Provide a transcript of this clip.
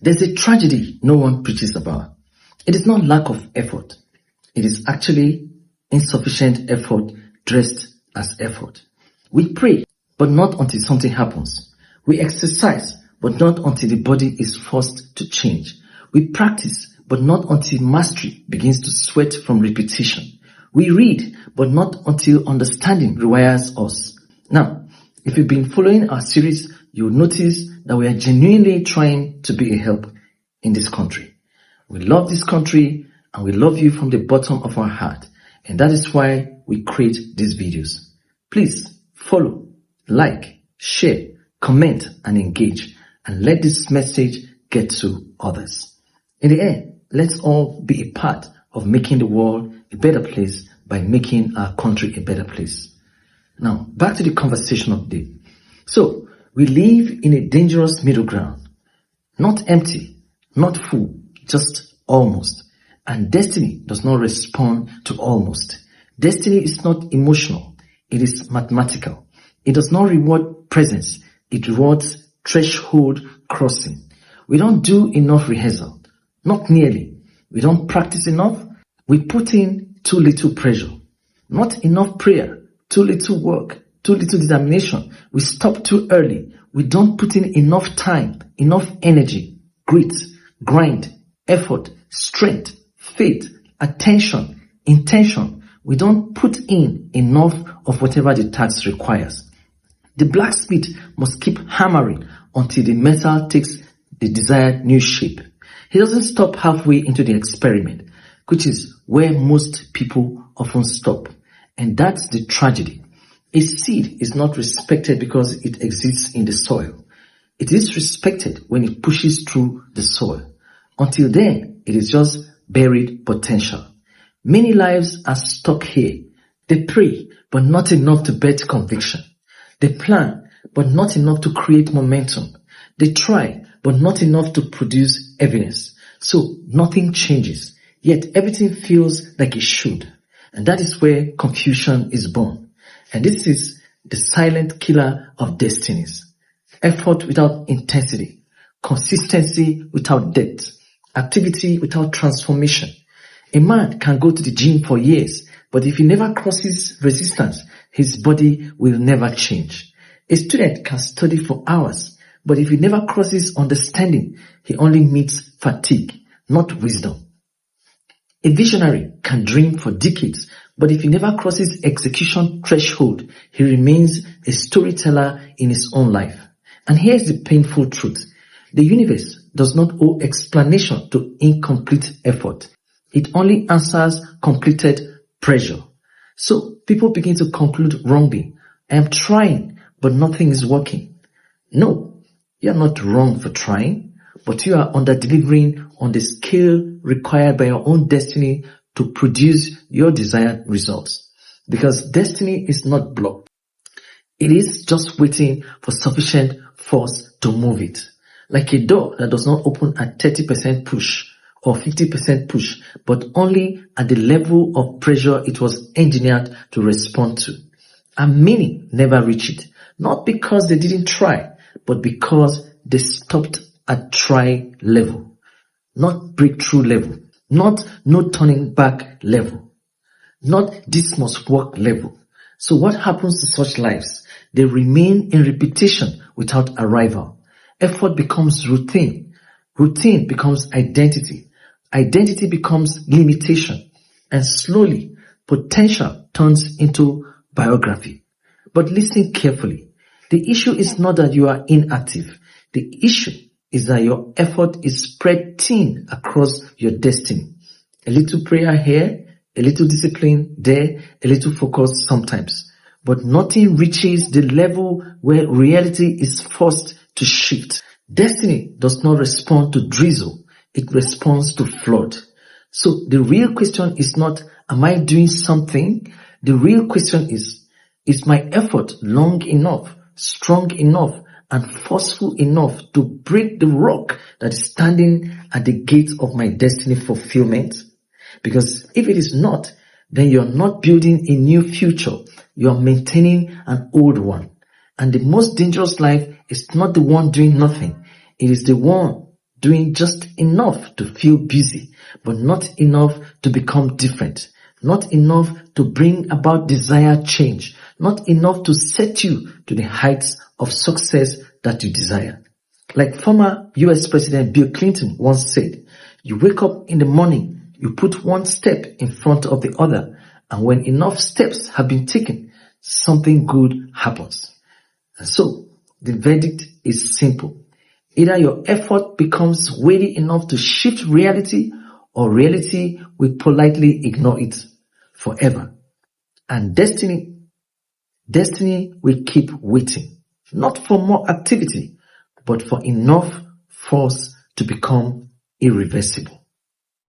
There's a tragedy no one preaches about. It is not lack of effort. It is actually insufficient effort dressed as effort. We pray, but not until something happens. We exercise, but not until the body is forced to change. We practice, but not until mastery begins to sweat from repetition. We read, but not until understanding rewires us. Now, if you've been following our series, you'll notice that we are genuinely trying to be a help in this country. We love this country and we love you from the bottom of our heart. And that is why we create these videos. Please follow, like, share, comment, and engage. And let this message get to others. In the end, let's all be a part of making the world a better place by making our country a better place. Now, back to the conversation of the day. So, we live in a dangerous middle ground. Not empty, not full, just almost. And destiny does not respond to almost. Destiny is not emotional. It is mathematical. It does not reward presence. It rewards threshold crossing. We don't do enough rehearsal. Not nearly. We don't practice enough. We put in too little pressure. Not enough prayer. Too little work. Too little determination. We stop too early. We don't put in enough time, enough energy, grit, grind, effort, strength, faith, attention, intention. We don't put in enough of whatever the task requires. The blacksmith must keep hammering until the metal takes the desired new shape. He doesn't stop halfway into the experiment, which is where most people often stop. And that's the tragedy. A seed is not respected because it exists in the soil. It is respected when it pushes through the soil. Until then, it is just buried potential. Many lives are stuck here. They pray, but not enough to birth conviction. They plan, but not enough to create momentum. They try, but not enough to produce evidence. So nothing changes, yet everything feels like it should. And that is where confusion is born. And this is the silent killer of destinies. Effort without intensity, consistency without depth, activity without transformation. A man can go to the gym for years, but if he never crosses resistance, his body will never change. A student can study for hours, but if he never crosses understanding, he only meets fatigue, not wisdom. A visionary can dream for decades, but if he never crosses execution threshold, he remains a storyteller in his own life. And here's the painful truth. The universe does not owe explanation to incomplete effort. It only answers completed pressure. So people begin to conclude wrongly. I am trying, but nothing is working. No, you are not wrong for trying, but you are under-delivering on the scale required by your own destiny to produce your desired results. Because destiny is not blocked. It is just waiting for sufficient force to move it. Like a door that does not open at 30% push or 50% push, but only at the level of pressure it was engineered to respond to. And many never reach it. Not because they didn't try, but because they stopped at try level. Not breakthrough level. Not no turning back level. Not this must work level. So what happens to such lives? They remain in repetition without arrival. Effort becomes routine. Routine becomes identity. Identity becomes limitation. And slowly, potential turns into biography. But listen carefully. The issue is not that you are inactive. The issue is that your effort is spread thin across your destiny. A little prayer here, a little discipline there, a little focus sometimes. But nothing reaches the level where reality is forced to shift. Destiny does not respond to drizzle. It responds to flood. So the real question is not, am I doing something? The real question is my effort long enough, strong enough, and forceful enough to break the rock that is standing at the gate of my destiny fulfillment? Because if it is not, then you're not building a new future. You're maintaining an old one. And the most dangerous life is not the one doing nothing. It is the one doing just enough to feel busy, but not enough to become different, not enough to bring about desired change, not enough to set you to the heights of success that you desire. Like former US President Bill Clinton once said, you wake up in the morning, you put one step in front of the other, and when enough steps have been taken, something good happens. And so, the verdict is simple. Either your effort becomes weighty enough to shift reality, or reality will politely ignore it forever. And destiny will keep waiting, not for more activity, but for enough force to become irreversible.